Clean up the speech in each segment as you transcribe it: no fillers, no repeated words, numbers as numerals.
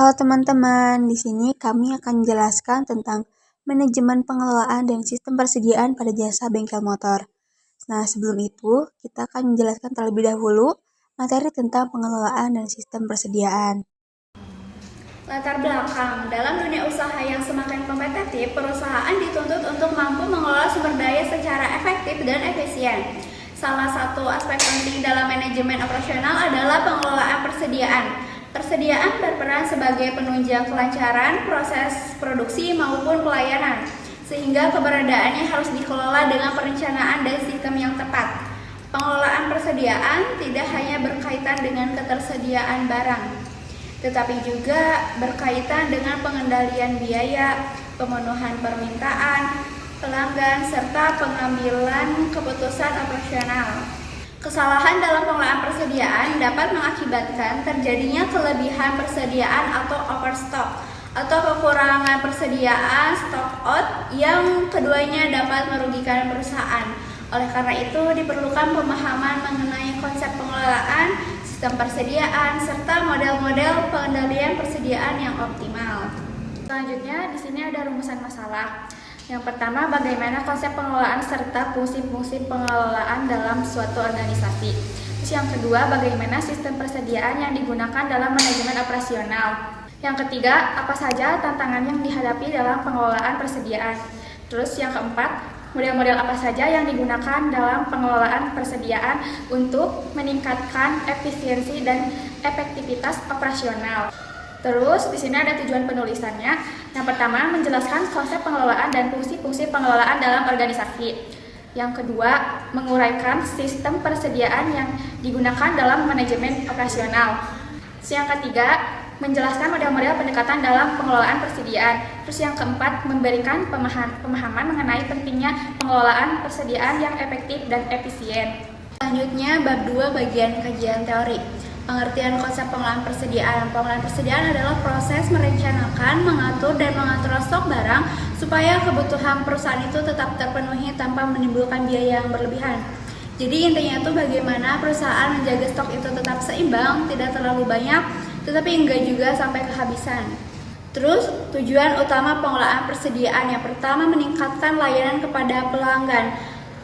Halo teman-teman, di sini kami akan menjelaskan tentang manajemen pengelolaan dan sistem persediaan pada jasa bengkel motor. Nah, sebelum itu, kita akan menjelaskan terlebih dahulu materi tentang pengelolaan dan sistem persediaan. Latar belakang, dalam dunia usaha yang semakin kompetitif, perusahaan dituntut untuk mampu mengelola sumber daya secara efektif dan efisien. Salah satu aspek penting dalam manajemen operasional adalah pengelolaan persediaan. Persediaan berperan sebagai penunjang kelancaran proses produksi maupun pelayanan, sehingga keberadaannya harus dikelola dengan perencanaan dan sistem yang tepat. Pengelolaan persediaan tidak hanya berkaitan dengan ketersediaan barang, tetapi juga berkaitan dengan pengendalian biaya, pemenuhan permintaan pelanggan, serta pengambilan keputusan operasional. Kesalahan dalam pengelolaan persediaan dapat mengakibatkan terjadinya kelebihan persediaan atau overstock, atau kekurangan persediaan stock out yang keduanya dapat merugikan perusahaan. Oleh karena itu, diperlukan pemahaman mengenai konsep pengelolaan, sistem persediaan, serta model-model pengendalian persediaan yang optimal. Selanjutnya, di sini ada rumusan masalah. Yang pertama, bagaimana konsep pengelolaan serta fungsi-fungsi pengelolaan dalam suatu organisasi. Terus yang kedua, bagaimana sistem persediaan yang digunakan dalam manajemen operasional. Yang ketiga, apa saja tantangan yang dihadapi dalam pengelolaan persediaan. Terus yang keempat, model-model apa saja yang digunakan dalam pengelolaan persediaan untuk meningkatkan efisiensi dan efektivitas operasional. Terus di sini ada tujuan penulisannya. Yang pertama, menjelaskan konsep pengelolaan dan fungsi-fungsi pengelolaan dalam organisasi. Yang kedua, menguraikan sistem persediaan yang digunakan dalam manajemen operasional. Terus yang ketiga, menjelaskan model-model pendekatan dalam pengelolaan persediaan. Terus yang keempat, memberikan pemahaman mengenai pentingnya pengelolaan persediaan yang efektif dan efisien. Selanjutnya, bab 2 bagian kajian teori. Pengertian konsep pengelolaan persediaan. Pengelolaan persediaan adalah proses merencanakan, mengatur, dan mengatur stok barang supaya kebutuhan perusahaan itu tetap terpenuhi tanpa menimbulkan biaya yang berlebihan. Jadi intinya itu bagaimana perusahaan menjaga stok itu tetap seimbang, tidak terlalu banyak, tetapi enggak juga sampai kehabisan. Terus tujuan utama pengelolaan persediaan yang pertama, meningkatkan layanan kepada pelanggan.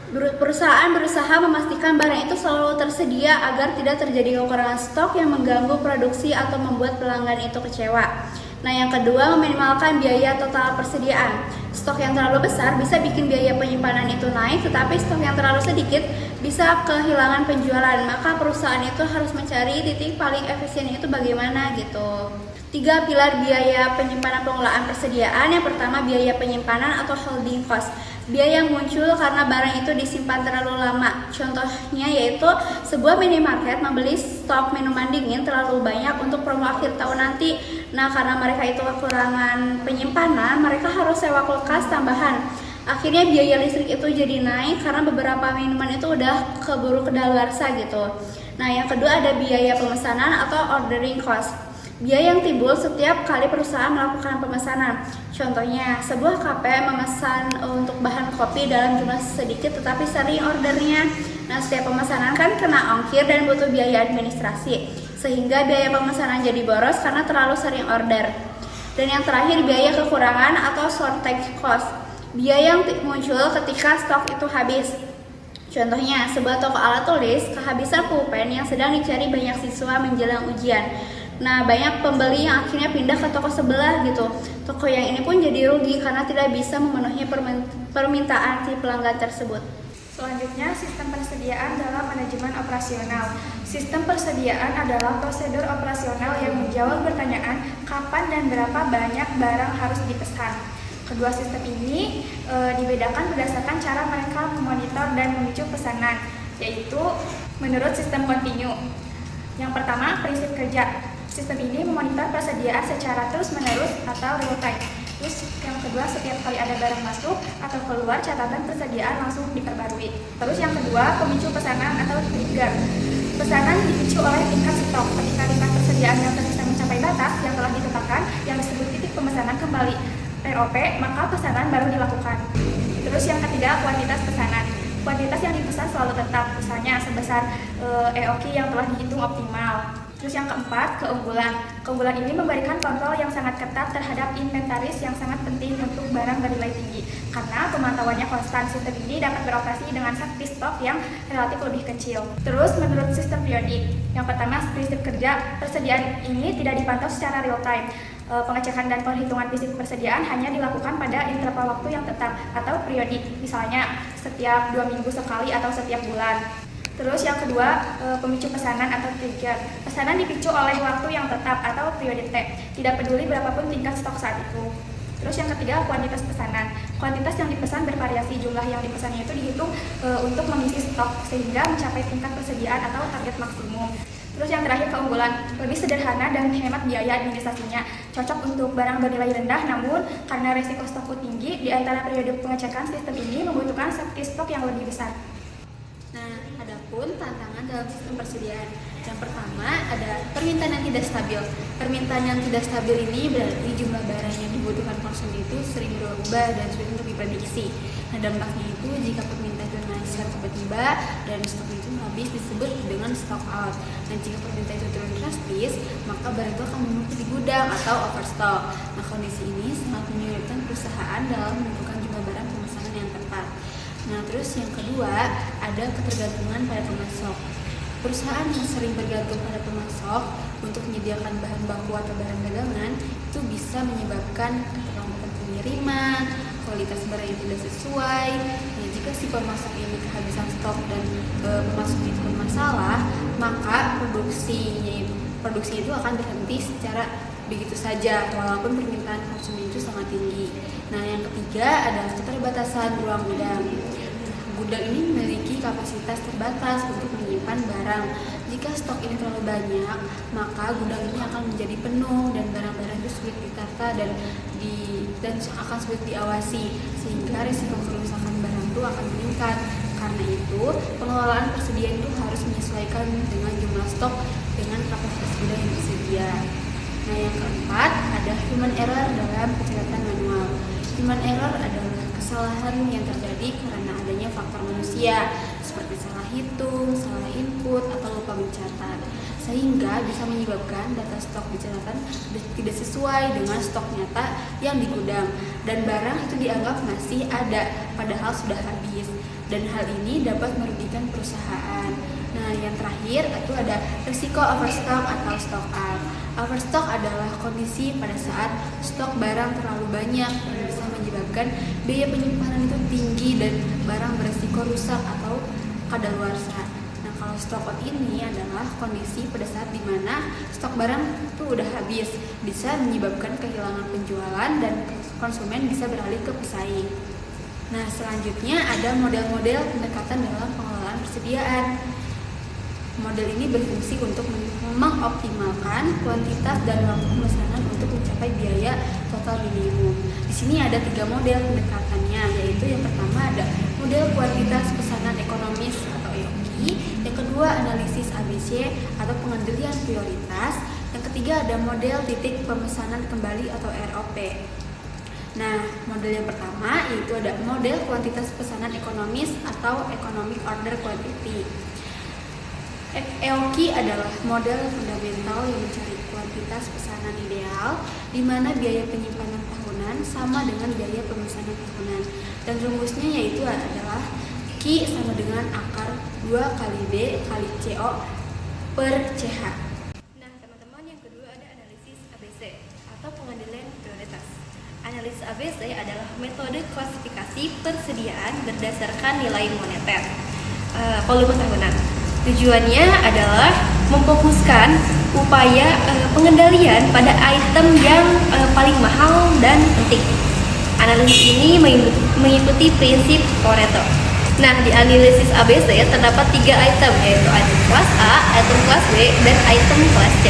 Perusahaan berusaha memastikan barang itu selalu tersedia agar tidak terjadi kekurangan stok yang mengganggu produksi atau membuat pelanggan itu kecewa. Nah, yang kedua, meminimalkan biaya total persediaan. Stok yang terlalu besar bisa bikin biaya penyimpanan itu naik, tetapi stok yang terlalu sedikit bisa kehilangan penjualan. Maka perusahaan itu harus mencari titik paling efisien itu bagaimana gitu. 3 pilar biaya penyimpanan pengelolaan persediaan. Yang pertama, biaya penyimpanan atau holding cost. Biaya yang muncul karena barang itu disimpan terlalu lama. Contohnya yaitu sebuah minimarket membeli stok minuman dingin terlalu banyak untuk promo akhir tahun nanti. Nah, karena mereka itu kekurangan penyimpanan, mereka harus sewa kulkas tambahan. Akhirnya biaya listrik itu jadi naik karena beberapa minuman itu udah keburu kedaluarsa gitu. Nah, yang kedua ada biaya pemesanan atau ordering cost. Biaya yang timbul setiap kali perusahaan melakukan pemesanan. Contohnya, sebuah kafe memesan untuk bahan kopi dalam jumlah sedikit tetapi sering ordernya. Nah, setiap pemesanan kan kena ongkir dan butuh biaya administrasi, sehingga biaya pemesanan jadi boros karena terlalu sering order. Dan yang terakhir, biaya kekurangan atau shortage cost. Biaya yang muncul ketika stok itu habis. Contohnya, sebuah toko alat tulis kehabisan pulpen yang sedang dicari banyak siswa menjelang ujian. Nah, banyak pembeli yang akhirnya pindah ke toko sebelah gitu. Toko yang ini pun jadi rugi karena tidak bisa memenuhi permintaan si pelanggan tersebut. Selanjutnya, sistem persediaan dalam manajemen operasional. Sistem persediaan adalah prosedur operasional yang menjawab pertanyaan kapan dan berapa banyak barang harus dipesan. Kedua sistem ini dibedakan berdasarkan cara mereka memonitor dan memicu pesanan, yaitu menurut sistem kontinu. Yang pertama, prinsip kerja. Sistem ini memonitor persediaan secara terus-menerus atau real time. Terus yang kedua, setiap kali ada barang masuk atau keluar, catatan persediaan langsung diperbarui. Terus yang kedua, pemicu pesanan atau trigger. Pesanan dipicu oleh tingkat stok. Ketika tingkat persediaan yang terus mencapai batas yang telah ditetapkan, yang disebut titik pemesanan kembali TOP, maka pesanan baru dilakukan. Terus yang ketiga, kuantitas pesanan. Kuantitas yang dipesan selalu tetap, misalnya sebesar EOQ yang telah dihitung optimal. Terus yang keempat, keunggulan. Keunggulan ini memberikan kontrol yang sangat ketat terhadap inventaris yang sangat penting untuk barang bernilai tinggi. Karena pemantauannya konstan, sistem ini dapat beroperasi dengan sakti stok yang relatif lebih kecil. Terus menurut sistem periodik, yang pertama prinsip kerja, persediaan ini tidak dipantau secara real time. Pengecekan dan perhitungan fisik persediaan hanya dilakukan pada interval waktu yang tetap atau periodik, misalnya setiap 2 minggu sekali atau setiap bulan. Terus yang kedua, pemicu pesanan atau trigger. Pesanan dipicu oleh waktu yang tetap atau periode T, tidak peduli berapapun tingkat stok saat itu. Terus yang ketiga, kuantitas pesanan. Kuantitas yang dipesan bervariasi, jumlah yang dipesannya itu dihitung untuk mengisi stok sehingga mencapai tingkat persediaan atau target maksimum. Terus yang terakhir, keunggulan. Lebih sederhana dan hemat biaya administrasinya. Cocok untuk barang bernilai rendah, namun karena resiko stokku tinggi, di antara periode pengecekan sistem ini membutuhkan sakti stok yang lebih besar. Nah, adapun tantangan dalam sistem persediaan. Yang pertama ada permintaan yang tidak stabil. Permintaan yang tidak stabil ini berarti jumlah barang yang dibutuhkan konsumen itu sering berubah dan sulit untuk diprediksi. Nah, dampaknya itu jika permintaan itu naik secara tiba-tiba dan stok itu habis disebut dengan stock out. Dan jika permintaan itu turun drastis, maka barang itu akan menumpuk di gudang atau overstock. Nah, kondisi ini sangat menyulitkan perusahaan dalam menentukan jumlah barang pemesanan yang tepat. Nah, terus yang kedua ada ketergantungan pada pemasok. Perusahaan yang sering bergantung pada pemasok untuk menyediakan bahan baku atau barang dagangan itu bisa menyebabkan keterlambatan pengiriman, kualitas barang yang tidak sesuai. Nah, jika si pemasok ini kehabisan stok dan pemasok itu bermasalah, maka produksi itu akan berhenti secara begitu saja walaupun permintaan konsumen itu sangat tinggi. Nah, yang ketiga adalah keterbatasan ruang gudang. Gudang ini memiliki kapasitas terbatas untuk menyimpan barang. Jika stok ini terlalu banyak, maka gudang ini akan menjadi penuh dan barang-barang itu sulit ditata dan akan sulit diawasi, sehingga risiko kerusakan barang itu akan meningkat. Karena itu, pengelolaan persediaan itu harus menyesuaikan dengan jumlah stok dengan kapasitas gudang yang tersedia. Nah, yang keempat ada human error dalam pencatatan manual. Human error adalah kesalahan yang terjadi karena adanya faktor manusia seperti salah hitung, salah input, atau lupa mencatat, sehingga bisa menyebabkan data stok di catatan tidak sesuai dengan stok nyata yang di gudang dan barang itu dianggap masih ada padahal sudah habis, dan hal ini dapat merugikan perusahaan. Nah, yang terakhir itu ada risiko overstock atau stock out. Overstock adalah kondisi pada saat stok barang terlalu banyak yang bisa menyebabkan biaya penyimpanan itu tinggi dan barang beresiko rusak atau kadaluarsa. Nah, kalau stock out ini adalah kondisi pada saat dimana stok barang itu udah habis, bisa menyebabkan kehilangan penjualan dan konsumen bisa beralih ke pesaing. Nah, selanjutnya ada model-model pendekatan dalam pengelolaan persediaan. Model ini berfungsi untuk mengoptimalkan kuantitas dan waktu pemesanan untuk mencapai biaya total minimum. Di sini ada 3 model pendekatannya, yaitu yang pertama ada model kuantitas pesanan ekonomis atau EOQ, yang kedua analisis ABC atau pengendalian prioritas, yang ketiga ada model titik pemesanan kembali atau ROP. Nah, model yang pertama yaitu ada model kuantitas pesanan ekonomis atau Economic Order Quantity. EOQ adalah model fundamental yang mencari kuantitas pesanan ideal di mana biaya penyimpanan tahunan sama dengan biaya pemesanan tahunan. Dan rumusnya yaitu adalah Q sama dengan akar 2 kali D kali CO per CH. Nah, teman-teman, yang kedua ada analisis ABC atau pengendalian prioritas. Analisis ABC adalah metode klasifikasi persediaan berdasarkan nilai moneter volume tahunan. Tujuannya adalah memfokuskan upaya pengendalian pada item yang paling mahal dan penting. Analisis ini mengikuti prinsip Pareto. Nah, di analisis ABC terdapat 3 item, yaitu item kelas A, item kelas B, dan item kelas C.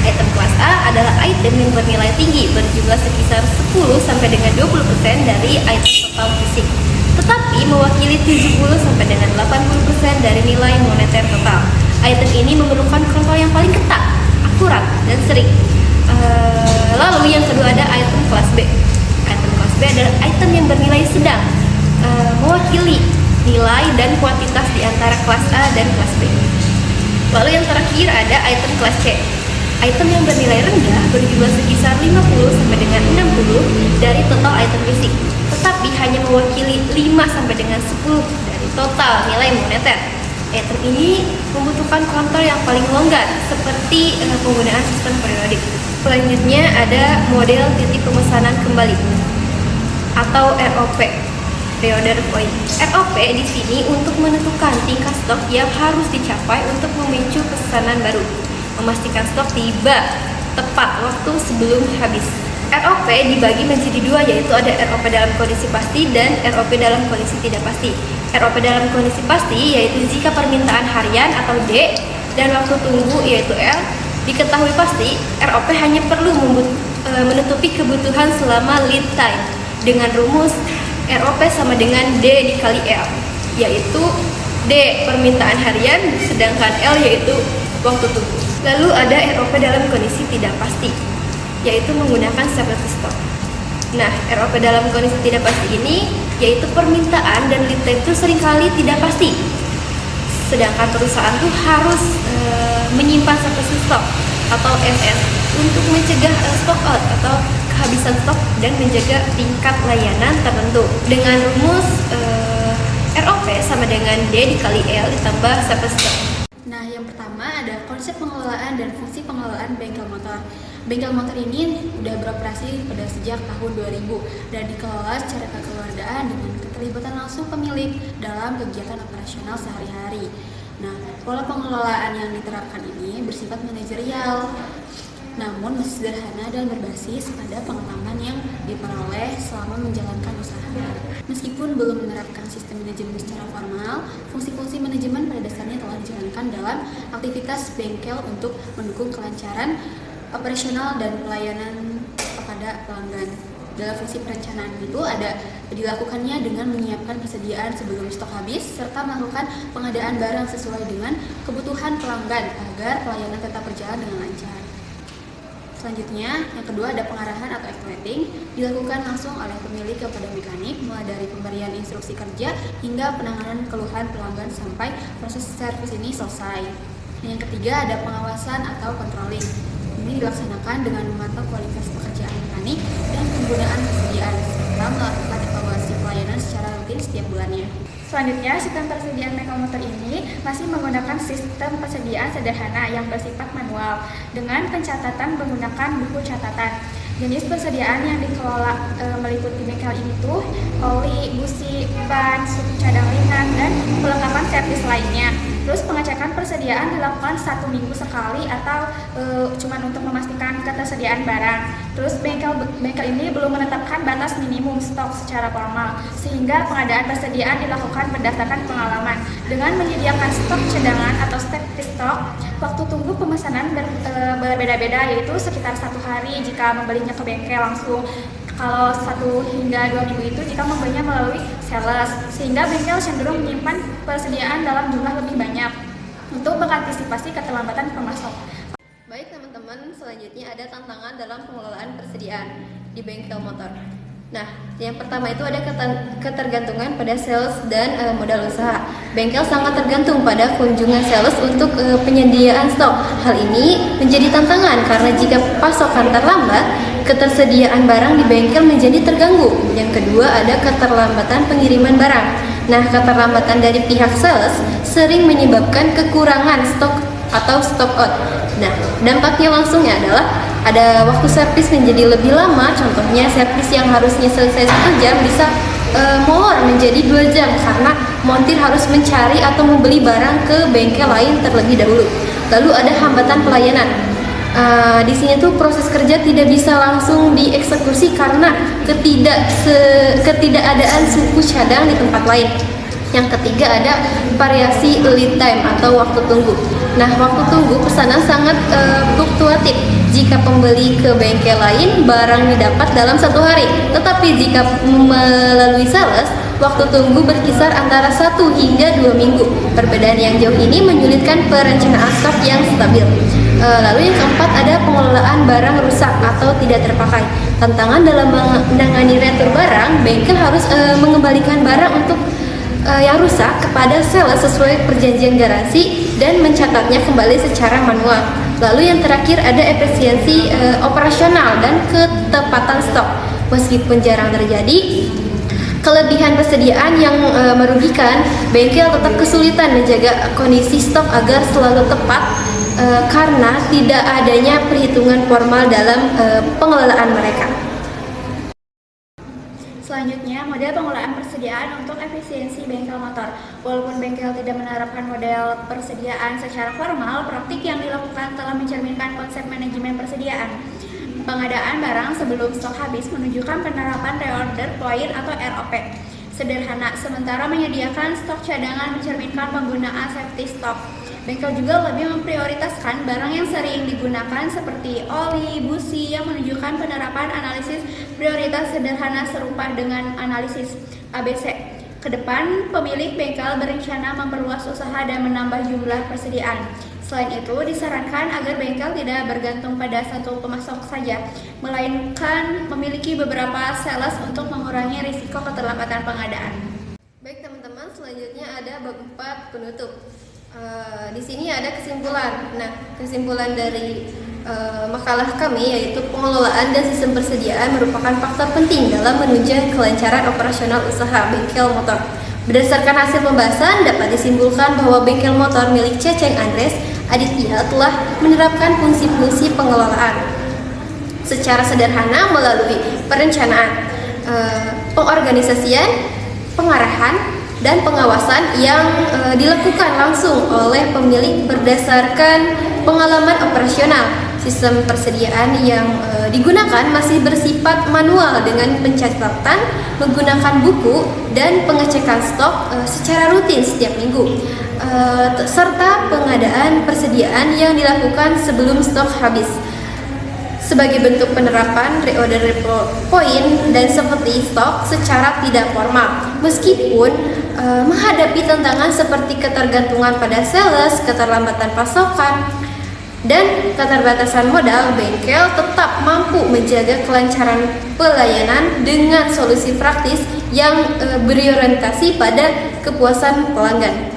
Item kelas A adalah item yang bernilai tinggi, berjumlah sekitar 10 sampai dengan 20% dari item total fisik, tetapi mewakili 70 sampai dengan 80% dari nilai moneter total. Item ini memerlukan kontrol yang paling ketat, akurat, dan sering. Lalu yang kedua ada item kelas B. Item kelas B adalah item yang bernilai sedang, mewakili nilai dan kuantitas di antara kelas A dan kelas B. Lalu yang terakhir ada item kelas C. Item yang bernilai rendah berjumlah sekitar 50 sampai dengan 60 dari total item fisik, tetapi hanya mewakili 5 sampai dengan 10 dari total nilai moneter. Item ini membutuhkan kontrol yang paling longgar seperti penggunaan sistem periodik. Selanjutnya ada model titik pemesanan kembali atau ROP, reorder point. ROP di sini untuk menentukan tingkat stok yang harus dicapai untuk memicu pesanan baru, memastikan stok tiba tepat waktu sebelum habis. ROP dibagi menjadi dua, yaitu ada ROP dalam kondisi pasti dan ROP dalam kondisi tidak pasti. ROP dalam kondisi pasti yaitu jika permintaan harian atau D dan waktu tunggu yaitu L diketahui pasti, ROP hanya perlu menutupi kebutuhan selama lead time dengan rumus ROP sama dengan D dikali L, yaitu D permintaan harian sedangkan L yaitu waktu tunggu. Lalu ada ROP dalam kondisi tidak pasti, yaitu menggunakan stability stock. Nah, ROP dalam kondisi tidak pasti ini yaitu permintaan dan lead time itu seringkali tidak pasti. Sedangkan perusahaan tuh harus menyimpan stability stock atau SS untuk mencegah stock out atau kehabisan stok dan menjaga tingkat layanan tertentu dengan rumus ROP sama dengan D dikali L ditambah stability stock. Nah, yang pertama ada konsep pengelolaan dan fungsi pengelolaan bengkel motor. Bengkel motor ini sudah beroperasi pada sejak tahun 2000 dan dikelola secara kekeluargaan dengan keterlibatan langsung pemilik dalam kegiatan operasional sehari-hari. Nah, pola pengelolaan yang diterapkan ini bersifat manajerial, namun masih sederhana dan berbasis pada pengalaman yang diperoleh selama menjalankan usaha. Meskipun belum menerapkan sistem manajemen secara formal, fungsi-fungsi manajemen pada dasarnya telah dijalankan dalam aktivitas bengkel untuk mendukung kelancaran operasional dan pelayanan kepada pelanggan. Dalam fungsi perencanaan itu ada dilakukannya dengan menyiapkan persediaan sebelum stok habis serta melakukan pengadaan barang sesuai dengan kebutuhan pelanggan agar pelayanan tetap berjalan dengan lancar. Selanjutnya, yang kedua ada pengarahan atau estimating, dilakukan langsung oleh pemilik kepada mekanik mulai dari pemberian instruksi kerja hingga penanganan keluhan pelanggan sampai proses servis ini selesai. Yang ketiga ada pengawasan atau controlling. Ini dilaksanakan dengan memantau kualitas pekerjaan mekanik dan penggunaan persediaan serta melakukan evaluasi pelayanan secara rutin setiap bulannya. Selanjutnya, sistem persediaan bengkel motor ini masih menggunakan sistem persediaan sederhana yang bersifat manual dengan pencatatan menggunakan buku catatan. Jenis persediaan yang dikelola meliputi bengkel ini tuh oli, busi, ban, suku cadang ringan, dan perlengkapan servis lainnya. Terus pengecekan persediaan dilakukan 1 minggu sekali atau cuma untuk memastikan ketersediaan barang. Terus bengkel ini belum menetapkan batas minimum stok secara formal, sehingga pengadaan persediaan dilakukan berdasarkan pengalaman. Dengan menyediakan stok cadangan atau standby stok, waktu tunggu pemesanan berbeda-beda, yaitu sekitar 1 hari jika membelinya ke bengkel langsung. Kalau 1 hingga 2 minggu itu jika membelinya melalui sales, sehingga bengkel cenderung menyimpan persediaan dalam jumlah lebih banyak untuk mengantisipasi keterlambatan pemasok. Baik teman-teman, selanjutnya ada tantangan dalam pengelolaan persediaan di bengkel motor. Nah, yang pertama itu ada ketergantungan pada sales dan modal usaha. Bengkel sangat tergantung pada kunjungan sales untuk penyediaan stok. Hal ini menjadi tantangan karena jika pasokan terlambat, ketersediaan barang di bengkel menjadi terganggu. Yang kedua ada keterlambatan pengiriman barang. Nah, keterlambatan dari pihak sales sering menyebabkan kekurangan stok atau stock out. Nah, dampaknya langsungnya adalah ada waktu servis menjadi lebih lama. Contohnya servis yang harusnya selesai 1 jam bisa molor menjadi 2 jam karena montir harus mencari atau membeli barang ke bengkel lain terlebih dahulu. Lalu ada hambatan pelayanan. Di sini tuh proses kerja tidak bisa langsung dieksekusi karena ketidakadaan suku cadang di tempat lain. Yang ketiga ada variasi lead time atau waktu tunggu. Nah, waktu tunggu pesanan sangat fluktuatif. Jika pembeli ke bengkel lain, barang didapat dalam 1 hari. Tetapi jika melalui sales, waktu tunggu berkisar antara 1 hingga 2 minggu. Perbedaan yang jauh ini menyulitkan perencanaan stok yang stabil. Lalu yang keempat ada pengelolaan barang rusak atau tidak terpakai. Tantangan dalam menangani retur barang, bengkel harus mengembalikan barang untuk yang rusak kepada sales sesuai perjanjian garansi dan mencatatnya kembali secara manual. Lalu yang terakhir ada efisiensi operasional dan ketepatan stok. Meskipun jarang terjadi kelebihan persediaan yang merugikan, bengkel tetap kesulitan menjaga kondisi stok agar selalu tepat karena tidak adanya perhitungan formal dalam pengelolaan mereka. Selanjutnya, model pengelolaan persediaan untuk efisiensi bengkel motor. Walaupun bengkel tidak menerapkan model persediaan secara formal, praktik yang dilakukan telah mencerminkan konsep manajemen persediaan. Pengadaan barang sebelum stok habis menunjukkan penerapan reorder point atau ROP sederhana, sementara menyediakan stok cadangan mencerminkan penggunaan safety stock. Bengkel juga lebih memprioritaskan barang yang sering digunakan seperti oli, busi yang menunjukkan penerapan analisis prioritas sederhana serupa dengan analisis ABC. Kedepan, pemilik bengkel berencana memperluas usaha dan menambah jumlah persediaan. Selain itu, disarankan agar bengkel tidak bergantung pada satu pemasok saja, melainkan memiliki beberapa sales untuk mengurangi risiko keterlambatan pengadaan. Baik teman-teman, selanjutnya ada bab 4 penutup. Di sini ada kesimpulan. Nah, kesimpulan dari makalah kami yaitu pengelolaan dan sistem persediaan merupakan faktor penting dalam menunjang kelancaran operasional usaha bengkel motor. Berdasarkan hasil pembahasan, dapat disimpulkan bahwa bengkel motor milik Ceceng Andres Aditya telah menerapkan fungsi-fungsi pengelolaan secara sederhana melalui perencanaan, pengorganisasian, pengarahan, dan pengawasan yang dilakukan langsung oleh pemilik berdasarkan pengalaman operasional. Sistem persediaan yang digunakan masih bersifat manual dengan pencatatan, menggunakan buku, dan pengecekan stok secara rutin setiap minggu, serta pengadaan persediaan yang dilakukan sebelum stok habis. Sebagai bentuk penerapan reorder point dan seperti stok secara tidak formal, meskipun menghadapi tantangan seperti ketergantungan pada sales, keterlambatan pasokan, dan keterbatasan modal, bengkel tetap mampu menjaga kelancaran pelayanan dengan solusi praktis yang berorientasi pada kepuasan pelanggan.